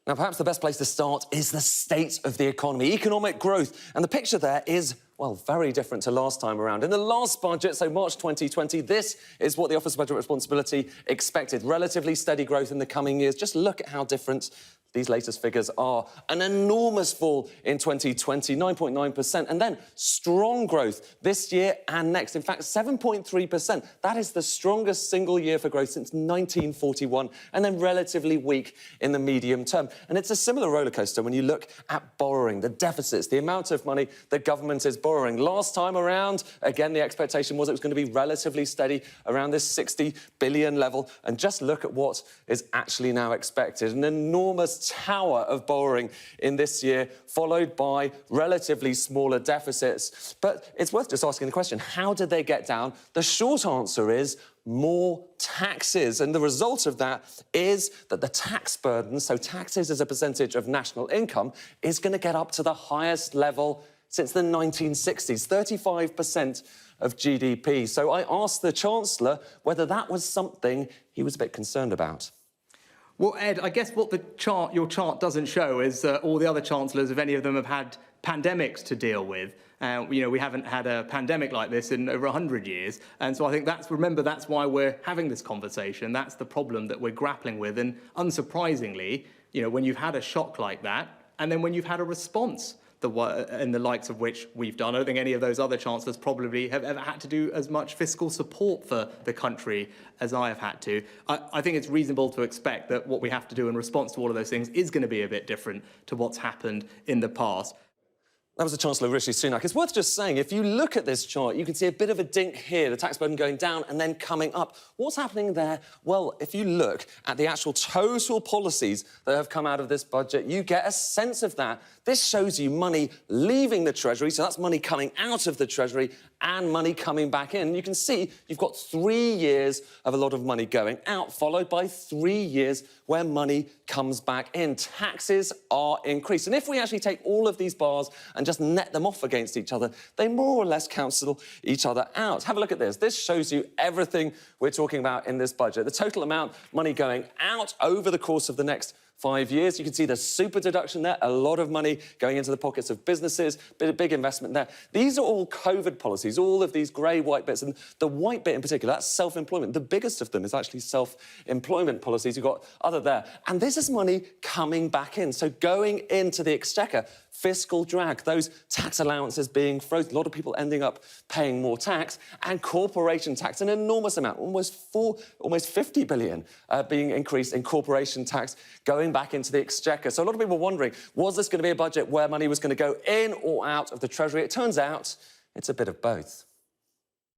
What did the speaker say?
Now, perhaps the best place to start is the state of the economy, economic growth. And the picture there is, well, very different to last time around. In the last budget, so March 2020, this is what the Office of Budget Responsibility expected. Relatively steady growth in the coming years. Just look at how different these latest figures are. An enormous fall in 2020, 9.9%, and then strong growth this year and next. In fact, 7.3%. That is the strongest single year for growth since 1941, and then relatively weak in the medium term. And it's a similar rollercoaster when you look at borrowing, the deficits, the amount of money the government is borrowing. Last time around, again, the expectation was it was going to be relatively steady around this 60 billion level. And just look at what is actually now expected. An enormous tower of borrowing in this year, followed by relatively smaller deficits. But it's worth just asking the question, how did they get down? The short answer is more taxes. And the result of that is that the tax burden, so taxes as a percentage of national income, is going to get up to the highest level since the 1960s, 35% of GDP. So I asked the Chancellor whether that was something he was a bit concerned about. Well, Ed, I guess what your chart doesn't show is all the other chancellors, if any of them have had pandemics to deal with. We haven't had a pandemic like this in over 100 years. And so I think that's why we're having this conversation. That's the problem that we're grappling with. And unsurprisingly, when you've had a shock like that, and then when you've had a response, and the likes of which we've done. I don't think any of those other chancellors probably have ever had to do as much fiscal support for the country as I have had to. I think it's reasonable to expect that what we have to do in response to all of those things is going to be a bit different to what's happened in the past. That was the Chancellor Rishi Sunak. It's worth just saying, if you look at this chart, you can see a bit of a dink here, the tax burden going down and then coming up. What's happening there? Well, if you look at the actual total policies that have come out of this budget, you get a sense of that. This shows you money leaving the Treasury, so that's money coming out of the Treasury and money coming back in. You can see you've got 3 years of a lot of money going out, followed by 3 years where money comes back in. Taxes are increased. And if we actually take all of these bars and just net them off against each other, they more or less cancel each other out. Have a look at this. This shows you everything we're talking about in this budget. The total amount of money going out over the course of the next 5 years. You can see the super deduction there, a lot of money going into the pockets of businesses, big investment there. These are all COVID policies, all of these grey, white bits, and the white bit in particular, that's self-employment. The biggest of them is actually self-employment policies. You've got other there. And this is money coming back in. So going into the exchequer, fiscal drag, those tax allowances being frozen, a lot of people ending up paying more tax, and corporation tax, an enormous amount, almost 50 billion being increased in corporation tax going back into the exchequer. So a lot of people were wondering, was this going to be a budget where money was going to go in or out of the Treasury? It turns out it's a bit of both.